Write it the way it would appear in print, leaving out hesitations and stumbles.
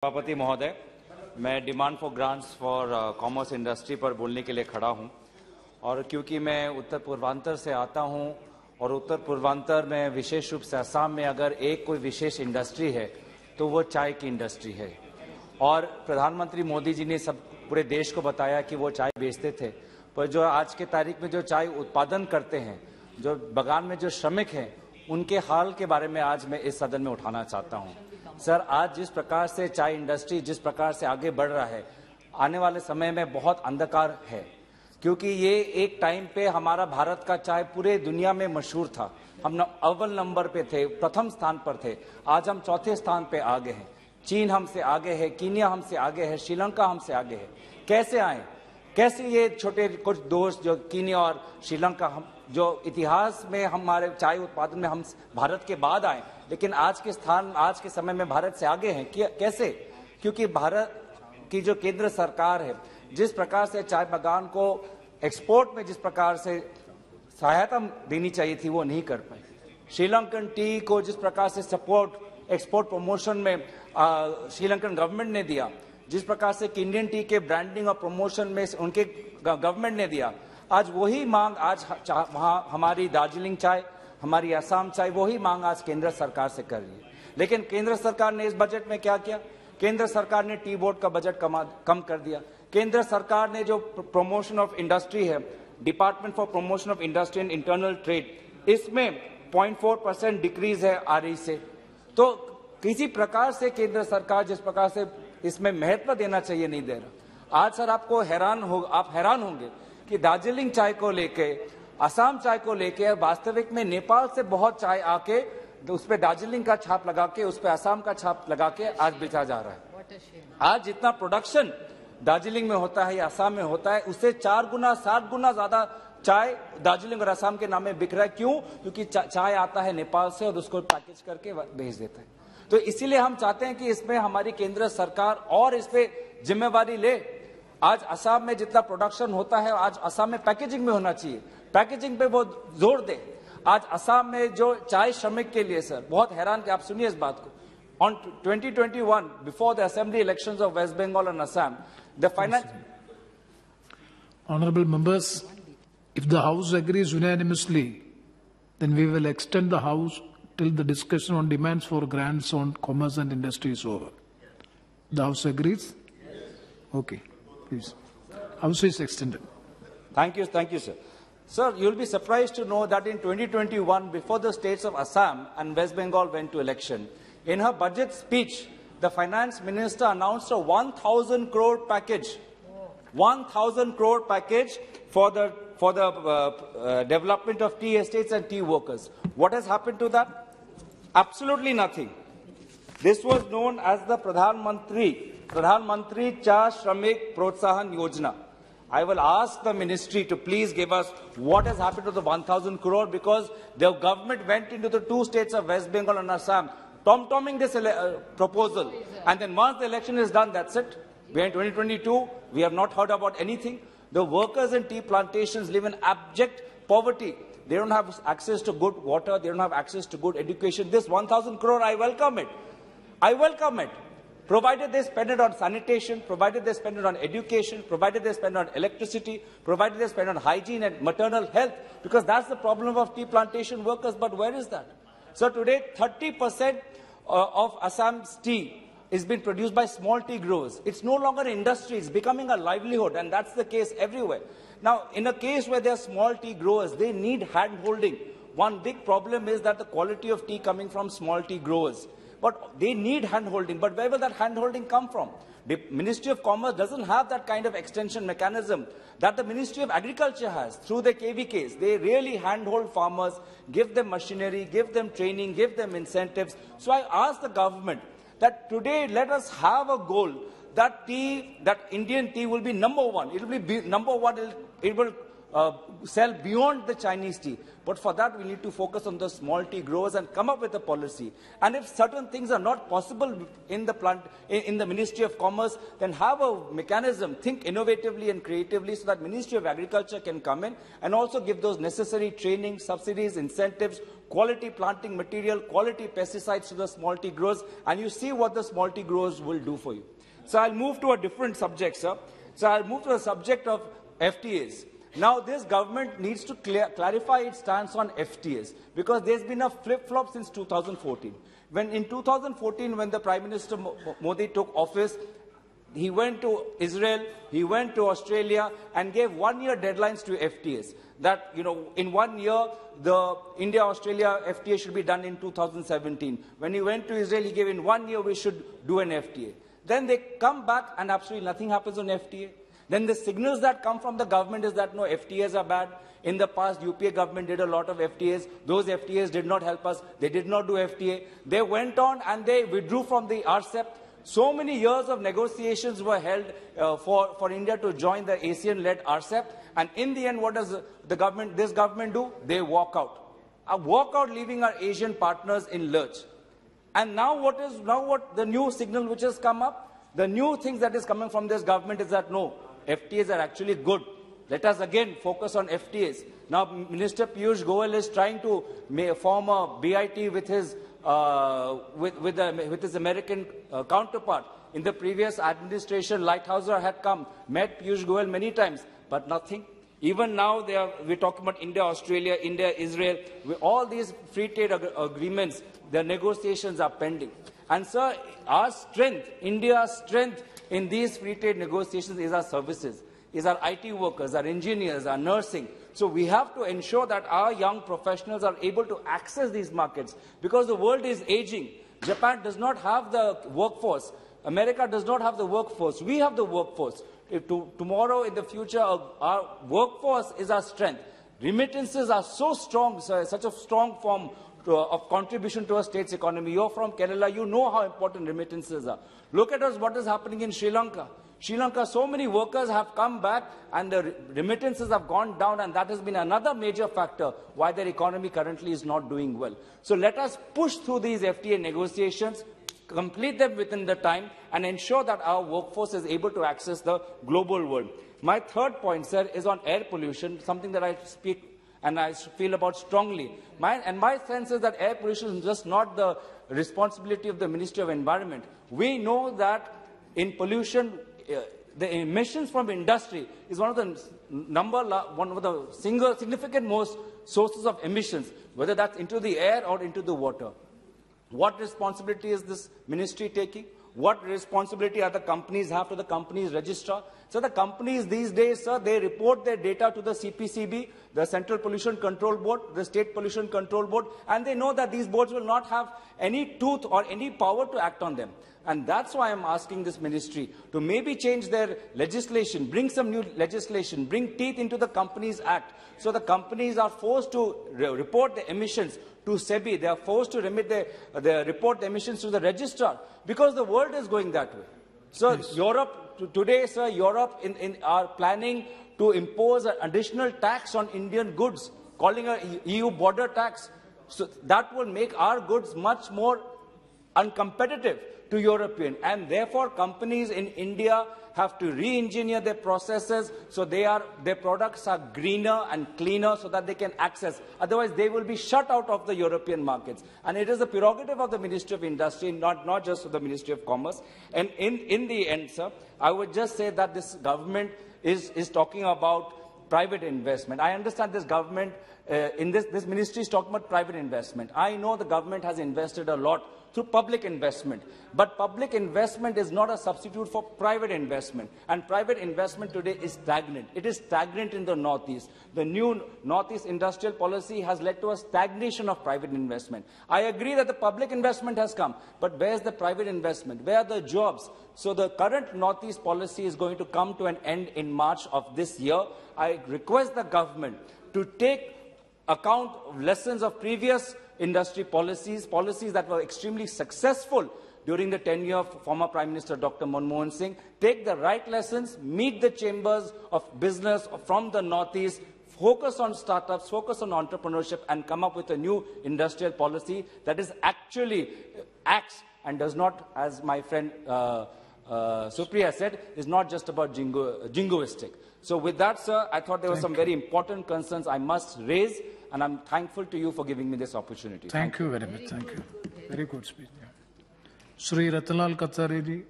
सभापति महोदय, मैं demand for grants for commerce industry पर बोलने के लिए खड़ा हूं और क्योंकि मैं उत्तर पूर्वांचल से आता हूं और उत्तर पूर्वांचल में विशेष रूप से असम में अगर एक कोई विशेष इंडस्ट्री है तो वो चाय की इंडस्ट्री है। और प्रधानमंत्री मोदी जी ने सब पूरे देश को बताया कि वो चाय बेचते थे, पर जो आज के तारीख में जो चाय उत्पादन करते हैं, जो बगान में जो श्रमिक हैं, उनके हाल के बारे में आज मैं इस सदन में उठाना चाहता हूं। सर, आज जिस प्रकार से चाय इंडस्ट्री जिस प्रकार से आगे बढ़ रहा है, आने वाले समय में बहुत अंधकार है, क्योंकि ये एक टाइम पे हमारा भारत का चाय पूरे दुनिया में मशहूर था। हम अव्वल नंबर पे थे, प्रथम स्थान पर थे। आज हम चौथे स्थान पे आ गए हैं। चीन हमसे आगे है, कीनिया हमसे आगे है, श्रीलंका हमसे आगे है। कैसे आए? कैसे ये छोटे कुछ दोस्त जो कीनिया और श्रीलंका, हम जो इतिहास में हमारे चाय उत्पादन में हम भारत के बाद आए, लेकिन आज के स्थान, आज के समय में भारत से आगे हैं। कैसे? क्योंकि भारत की जो केंद्र सरकार है, जिस प्रकार से चाय बागान को एक्सपोर्ट में जिस प्रकार से सहायता देनी चाहिए थी, वो नहीं कर पाई। श्रीलंकन टी को जिस प्रकार से सपोर्ट एक्सपोर्ट प्रमोशन में श्रीलंकन गवर्नमेंट ने दिया, जिस प्रकार से इंडियन टी के ब्रांडिंग और प्रमोशन में उनके गवर्नमेंट ने दिया, आज वही मांग आज वहाँ हमारी दार्जिलिंग चाय, हमारी असम चाय, वही मांग आज केंद्र सरकार से कर रही है। लेकिन केंद्र सरकार ने इस बजट में क्या किया? केंद्र सरकार ने टी बोर्ड का बजट कम कर दिया। केंद्र सरकार ने जो प्रमोशन ऑफ इंडस्ट्री है, department for promotion of industry and internal trade, इसमें 0.4% डिक्रीज है आरई से। तो किसी प्रकार से केंद्र सरकार जिस प्रकार से इसमें महत्व देना चाहिए नहीं दे रहा। आज सर आप हैरान होंगे कि दार्जिलिंग चाय को लेके, असम चाय को लेके वास्तविक में नेपाल से बहुत चाय आके उस पर दार्जिलिंग का छाप लगा के, उस पर असम का छाप लगा के आज बेचा जा रहा है। आज जितना प्रोडक्शन दार्जिलिंग में होता है या असम में होता है, उससे 4 गुना 7 गुना ज्यादा चाय दार्जिलिंग और असम के नाम में बिक रहा है। क्यों? क्योंकि चाय आता है नेपाल से और उसको पैकेज करके भेज देता है। तो इसीलिए हम चाहते हैं कि इसमें हमारी केंद्र सरकार और इस पे जिम्मेवारी ले। आज असम में जितना प्रोडक्शन होता है, आज असम में पैकेजिंग में होना चाहिए, पैकेजिंग पे वो जोर दे। आज असम में जो चाय श्रमिक के लिए सर बहुत हैरान कि आप सुनिए इस बात को। On 2021, before the assembly elections of West Bengal and Assam, the finance. Honorable members, if the House agrees unanimously, then we will extend the House till the discussion on demands for grants on commerce and industry is over. The House agrees? Okay, please. House is extended. Thank you, sir. Sir, you'll be surprised to know that in 2021, before the states of Assam and West Bengal went to election, in her budget speech, the finance minister announced a 1,000 crore package, 1,000 crore package for the development of tea estates and tea workers. What has happened to that? Absolutely nothing. This was known as the Pradhan Mantri Cha Shramik Protsahan Yojana. I will ask the ministry to please give us what has happened to the 1,000 crore, because the government went into the 2 states of West Bengal and Assam, tom-tomming this proposal. And then once the election is done, that's it. We are in 2022. We have not heard about anything. The workers in tea plantations live in abject poverty. They don't have access to good water. They don't have access to good education. This 1,000 crore, I welcome it. I welcome it. Provided they spend it on sanitation, provided they spend it on education, provided they spend it on electricity, provided they spend it on hygiene and maternal health, because that's the problem of tea plantation workers. But where is that? So today, 30% of Assam's tea is being produced by small tea growers. It's no longer an industry, it's becoming a livelihood, and that's the case everywhere. Now, in a case where there are small tea growers, they need hand-holding. One big problem is that the quality of tea coming from small tea growers. But they need hand-holding. But where will that hand-holding come from? The Ministry of Commerce doesn't have that kind of extension mechanism that the Ministry of Agriculture has through the KVKs. They really hand-hold farmers, give them machinery, give them training, give them incentives. So I ask the government that today let us have a goal that Indian tea will be number one. It will be number one. It will sell beyond the Chinese tea. But for that, we need to focus on the small tea growers and come up with a policy. And if certain things are not possible in the Ministry of Commerce, then have a mechanism, think innovatively and creatively, so that Ministry of Agriculture can come in and also give those necessary training, subsidies, incentives, quality planting material, quality pesticides to the small tea growers, and you see what the small tea growers will do for you. So I'll move to a different subject, sir. So I'll move to the subject of FTAs. Now, this government needs to clarify its stance on FTAs, because there's been a flip-flop since 2014. In 2014, when the Prime Minister Modi took office, he went to Israel, he went to Australia, and gave one-year deadlines to FTAs. That, in 1 year, the India-Australia FTA should be done in 2017. When he went to Israel, he gave in 1 year we should do an FTA. Then they come back and absolutely nothing happens on FTA. Then the signals that come from the government is that no, FTAs are bad. In the past, UPA government did a lot of FTAs. Those FTAs did not help us. They did not do FTA. They went on and they withdrew from the RCEP. So many years of negotiations were held for India to join the ASEAN-led RCEP. And in the end, what does this government do? They walk out. Walk out, leaving our Asian partners in lurch. And now what the new signal which has come up? The new things that is coming from this government is that no, FTAs are actually good. Let us again focus on FTAs. Now, Minister Piyush Goyal is trying to form a BIT with his American counterpart. In the previous administration, Lighthouser had come, met Piyush Goyal many times, but nothing. Even now, we're talking about India, Australia, India, Israel. All these free trade agreements, the negotiations are pending. And sir, our strength, India's strength in these free trade negotiations is our services, is our IT workers, our engineers, our nursing. So we have to ensure that our young professionals are able to access these markets, because the world is aging. Japan does not have the workforce. America does not have the workforce. We have the workforce. Tomorrow, in the future, our workforce is our strength. Remittances are so strong, such a strong form of contribution to a state's economy. You're from Kerala, you know how important remittances are. Look at what is happening in Sri Lanka. Sri Lanka, so many workers have come back and the remittances have gone down, and that has been another major factor why their economy currently is not doing well. So let us push through these FTA negotiations, complete them within the time, and ensure that our workforce is able to access the global world. My third point, sir, is on air pollution, something that I speak and I feel about strongly. My sense is that air pollution is just not the responsibility of the Ministry of Environment. We know that in pollution, the emissions from industry is one of the significant most sources of emissions, whether that's into the air or into the water. What responsibility is this ministry taking? What responsibility are the companies have to the companies registrar? So the companies these days, sir, they report their data to the CPCB, the Central Pollution Control Board, the State Pollution Control Board, and they know that these boards will not have any tooth or any power to act on them. And that's why I'm asking this ministry to maybe change their legislation, bring some new legislation, bring teeth into the Companies Act, so the companies are forced to report the emissions to SEBI. They are forced to report the emissions to the registrar, because the world is going that way. So yes. Today, sir, Europe are planning to impose an additional tax on Indian goods, calling an EU border tax. So that will make our goods much more uncompetitive to European, and therefore companies in India have to re-engineer their processes so their products are greener and cleaner so that they can access. Otherwise, they will be shut out of the European markets. And it is the prerogative of the Ministry of Industry, not just of the Ministry of Commerce. And in the end, sir, I would just say that this government is talking about private investment. I understand this government, this ministry is talking about private investment. I know the government has invested a lot through public investment. But public investment is not a substitute for private investment. And private investment today is stagnant. It is stagnant in the Northeast. The new Northeast industrial policy has led to a stagnation of private investment. I agree that the public investment has come, but where's the private investment? Where are the jobs? So the current Northeast policy is going to come to an end in March of this year. I request the government to take account of lessons of previous industry policies that were extremely successful during the tenure of former Prime Minister Dr. Manmohan Singh. Take the right lessons, meet the chambers of business from the Northeast, focus on startups, focus on entrepreneurship, and come up with a new industrial policy that is actually acts and does not, as my friend Supriya said, is not just about jingoistic. So with that, sir, I thought there were some very important concerns I must raise. and I'm thankful to you for giving me this opportunity. Thank you very much. Thank you. Very good speech. Yeah. Shri Ratanlal Katsari ji.